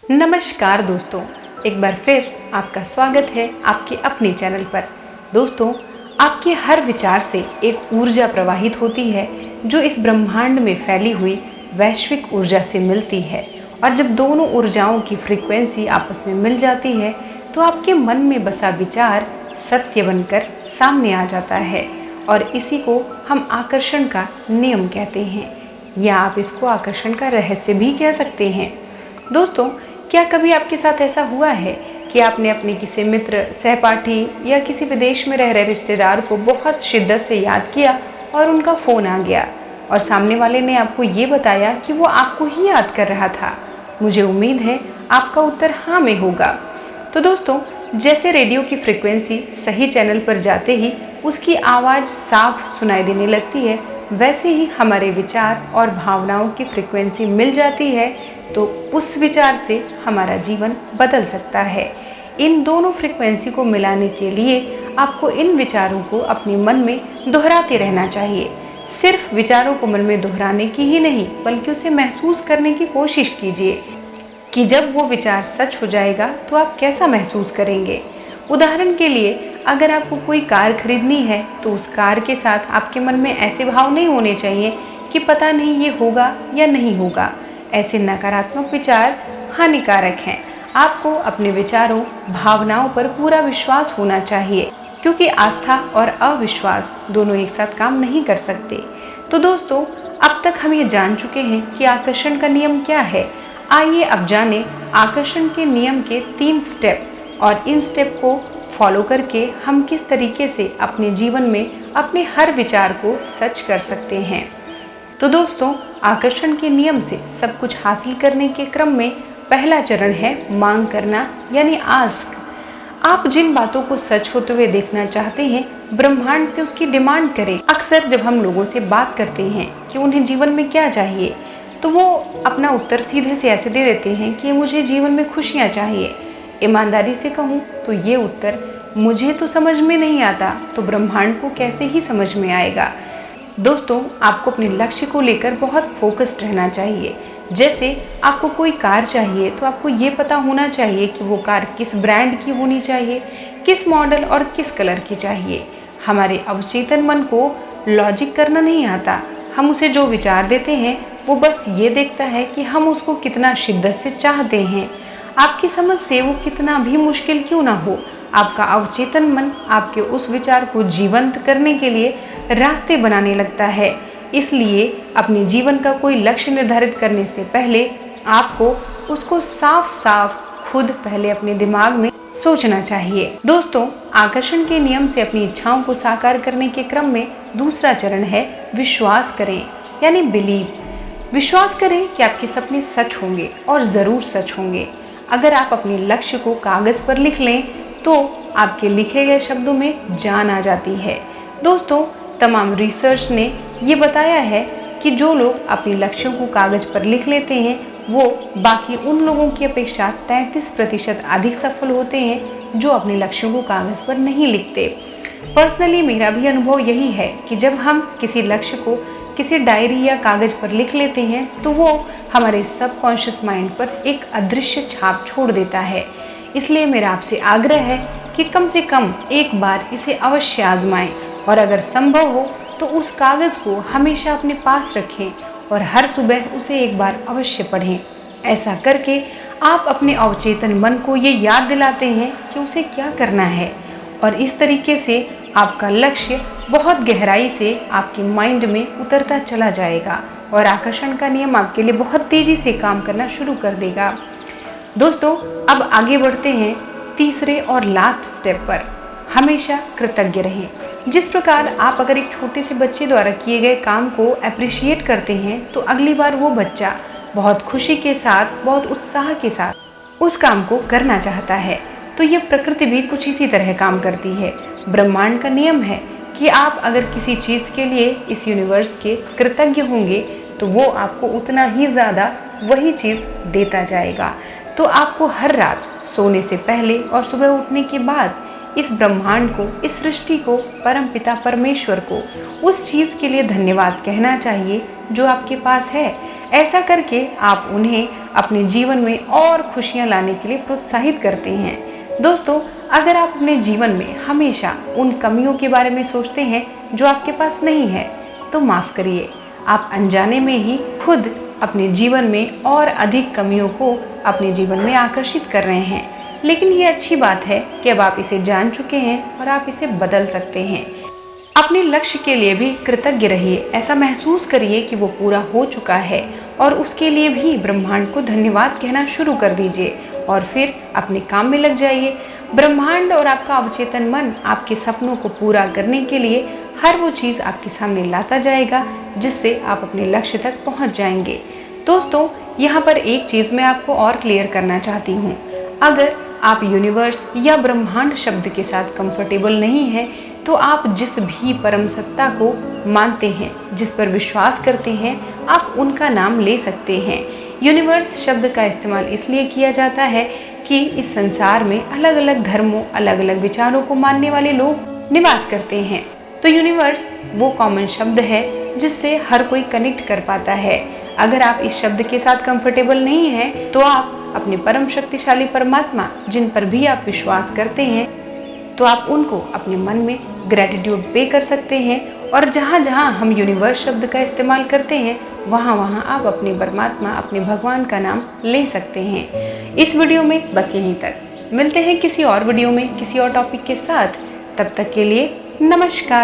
नमस्कार दोस्तों, एक बार फिर आपका स्वागत है आपके अपने चैनल पर। दोस्तों, आपके हर विचार से एक ऊर्जा प्रवाहित होती है जो इस ब्रह्मांड में फैली हुई वैश्विक ऊर्जा से मिलती है। और जब दोनों ऊर्जाओं की फ्रीक्वेंसी आपस में मिल जाती है तो आपके मन में बसा विचार सत्य बनकर सामने आ जाता है। और इसी को हम आकर्षण का नियम कहते हैं, या आप इसको आकर्षण का रहस्य भी कह सकते हैं। दोस्तों, क्या कभी आपके साथ ऐसा हुआ है कि आपने अपने किसी मित्र, सहपाठी या किसी विदेश में रह रहे रिश्तेदार को बहुत शिद्दत से याद किया और उनका फ़ोन आ गया और सामने वाले ने आपको ये बताया कि वो आपको ही याद कर रहा था? मुझे उम्मीद है आपका उत्तर हाँ में होगा। तो दोस्तों, जैसे रेडियो की फ्रिक्वेंसी सही चैनल पर जाते ही उसकी आवाज़ साफ सुनाई देने लगती है, वैसे ही हमारे विचार और भावनाओं की फ्रिक्वेंसी मिल जाती है तो उस विचार से हमारा जीवन बदल सकता है। इन दोनों फ्रिक्वेंसी को मिलाने के लिए आपको इन विचारों को अपने मन में दोहराते रहना चाहिए। सिर्फ विचारों को मन में दोहराने की ही नहीं, बल्कि उसे महसूस करने की कोशिश कीजिए कि जब वो विचार सच हो जाएगा तो आप कैसा महसूस करेंगे। उदाहरण के लिए, अगर आपको कोई कार खरीदनी है तो उस कार के साथ आपके मन में ऐसे भाव नहीं होने चाहिए कि पता नहीं ये होगा या नहीं होगा। ऐसे नकारात्मक विचार हानिकारक हैं। आपको अपने विचारों, भावनाओं पर पूरा विश्वास होना चाहिए, क्योंकि आस्था और अविश्वास दोनों एक साथ काम नहीं कर सकते। तो दोस्तों, अब तक हम ये जान चुके हैं कि आकर्षण का नियम क्या है। आइए अब जानें आकर्षण के नियम के 3 स्टेप, और इन स्टेप को फॉलो करके हम किस तरीके से अपने जीवन में अपने हर विचार को सच कर सकते हैं। तो दोस्तों, आकर्षण के नियम से सब कुछ हासिल करने के क्रम में पहला चरण है मांग करना, यानी आस्क। आप जिन बातों को सच होते हुए देखना चाहते हैं, ब्रह्मांड से उसकी डिमांड करें। अक्सर जब हम लोगों से बात करते हैं कि उन्हें जीवन में क्या चाहिए, तो वो अपना उत्तर सीधे से ऐसे दे देते हैं कि मुझे जीवन में खुशियाँ चाहिए। ईमानदारी से कहूँ तो ये उत्तर मुझे तो समझ में नहीं आता, तो ब्रह्मांड को कैसे ही समझ में आएगा। दोस्तों, आपको अपने लक्ष्य को लेकर बहुत फोकस्ड रहना चाहिए। जैसे आपको कोई कार चाहिए तो आपको ये पता होना चाहिए कि वो कार किस ब्रांड की होनी चाहिए, किस मॉडल और किस कलर की चाहिए। हमारे अवचेतन मन को लॉजिक करना नहीं आता। हम उसे जो विचार देते हैं वो बस ये देखता है कि हम उसको कितना शिद्दत से चाहते हैं। आपकी समझ से वो कितना भी मुश्किल क्यों ना हो, आपका अवचेतन मन आपके उस विचार को जीवंत करने के लिए रास्ते बनाने लगता है। इसलिए अपने जीवन का कोई लक्ष्य निर्धारित करने से पहले आपको उसको साफ साफ खुद पहले अपने दिमाग में सोचना चाहिए। दोस्तों, आकर्षण के नियम से अपनी इच्छाओं को साकार करने के क्रम में दूसरा चरण है विश्वास करें, यानी बिलीव। विश्वास करें कि आपके सपने सच होंगे, और ज़रूर सच होंगे। अगर आप अपने लक्ष्य को कागज़ पर लिख लें तो आपके लिखे गए शब्दों में जान आ जाती है। दोस्तों, तमाम रिसर्च ने ये बताया है कि जो लोग अपने लक्ष्यों को कागज़ पर लिख लेते हैं वो बाकी उन लोगों की अपेक्षा 33% अधिक सफल होते हैं जो अपने लक्ष्यों को कागज़ पर नहीं लिखते। पर्सनली मेरा भी अनुभव यही है कि जब हम किसी लक्ष्य को किसी डायरी या कागज़ पर लिख लेते हैं तो वो हमारे सबकॉन्शियस माइंड पर एक अदृश्य छाप छोड़ देता है। इसलिए मेरा आपसे आग्रह है कि कम से कम एक बार इसे अवश्य आजमाएं, और अगर संभव हो तो उस कागज़ को हमेशा अपने पास रखें और हर सुबह उसे एक बार अवश्य पढ़ें। ऐसा करके आप अपने अवचेतन मन को ये याद दिलाते हैं कि उसे क्या करना है, और इस तरीके से आपका लक्ष्य बहुत गहराई से आपके माइंड में उतरता चला जाएगा और आकर्षण का नियम आपके लिए बहुत तेज़ी से काम करना शुरू कर देगा। दोस्तों, अब आगे बढ़ते हैं तीसरे और लास्ट स्टेप पर। हमेशा कृतज्ञ रहें। जिस प्रकार आप अगर एक छोटे से बच्चे द्वारा किए गए काम को अप्रिशिएट करते हैं तो अगली बार वो बच्चा बहुत खुशी के साथ, बहुत उत्साह के साथ उस काम को करना चाहता है। तो ये प्रकृति भी कुछ इसी तरह काम करती है। ब्रह्मांड का नियम है कि आप अगर किसी चीज़ के लिए इस यूनिवर्स के कृतज्ञ होंगे तो वो आपको उतना ही ज़्यादा वही चीज़ देता जाएगा। तो आपको हर रात सोने से पहले और सुबह उठने के बाद इस ब्रह्मांड को, इस सृष्टि को, परमपिता परमेश्वर को उस चीज़ के लिए धन्यवाद कहना चाहिए जो आपके पास है। ऐसा करके आप उन्हें अपने जीवन में और खुशियाँ लाने के लिए प्रोत्साहित करते हैं। दोस्तों, अगर आप अपने जीवन में हमेशा उन कमियों के बारे में सोचते हैं जो आपके पास नहीं है, तो माफ़ करिए, आप अनजाने में ही खुद अपने जीवन में और अधिक कमियों को अपने जीवन में आकर्षित कर रहे हैं। लेकिन ये अच्छी बात है कि अब आप इसे जान चुके हैं और आप इसे बदल सकते हैं। अपने लक्ष्य के लिए भी कृतज्ञ रहिए, ऐसा महसूस करिए कि वो पूरा हो चुका है और उसके लिए भी ब्रह्मांड को धन्यवाद कहना शुरू कर दीजिए और फिर अपने काम में लग जाइए। ब्रह्मांड और आपका अवचेतन मन आपके सपनों को पूरा करने के लिए हर वो चीज़ आपके सामने लाता जाएगा जिससे आप अपने लक्ष्य तक पहुंच जाएंगे। दोस्तों, यहाँ पर एक चीज़ मैं आपको और क्लियर करना चाहती हूँ। अगर आप यूनिवर्स या ब्रह्मांड शब्द के साथ कंफर्टेबल नहीं है, तो आप जिस भी परम सत्ता को मानते हैं, जिस पर विश्वास करते हैं, आप उनका नाम ले सकते हैं। यूनिवर्स शब्द का इस्तेमाल इसलिए किया जाता है कि इस संसार में अलग अलग धर्मों, अलग अलग विचारों को मानने वाले लोग निवास करते हैं। तो यूनिवर्स वो कॉमन शब्द है जिससे हर कोई कनेक्ट कर पाता है। अगर आप इस शब्द के साथ कंफर्टेबल नहीं हैं, तो आप अपने परम शक्तिशाली परमात्मा, जिन पर भी आप विश्वास करते हैं, तो आप उनको अपने मन में ग्रैटिट्यूड पे कर सकते हैं। और जहाँ जहाँ हम यूनिवर्स शब्द का इस्तेमाल करते हैं, वहाँ वहाँ आप अपने परमात्मा, अपने भगवान का नाम ले सकते हैं। इस वीडियो में बस यहीं तक। मिलते हैं किसी और वीडियो में किसी और टॉपिक के साथ। तब तक के लिए नमस्कार।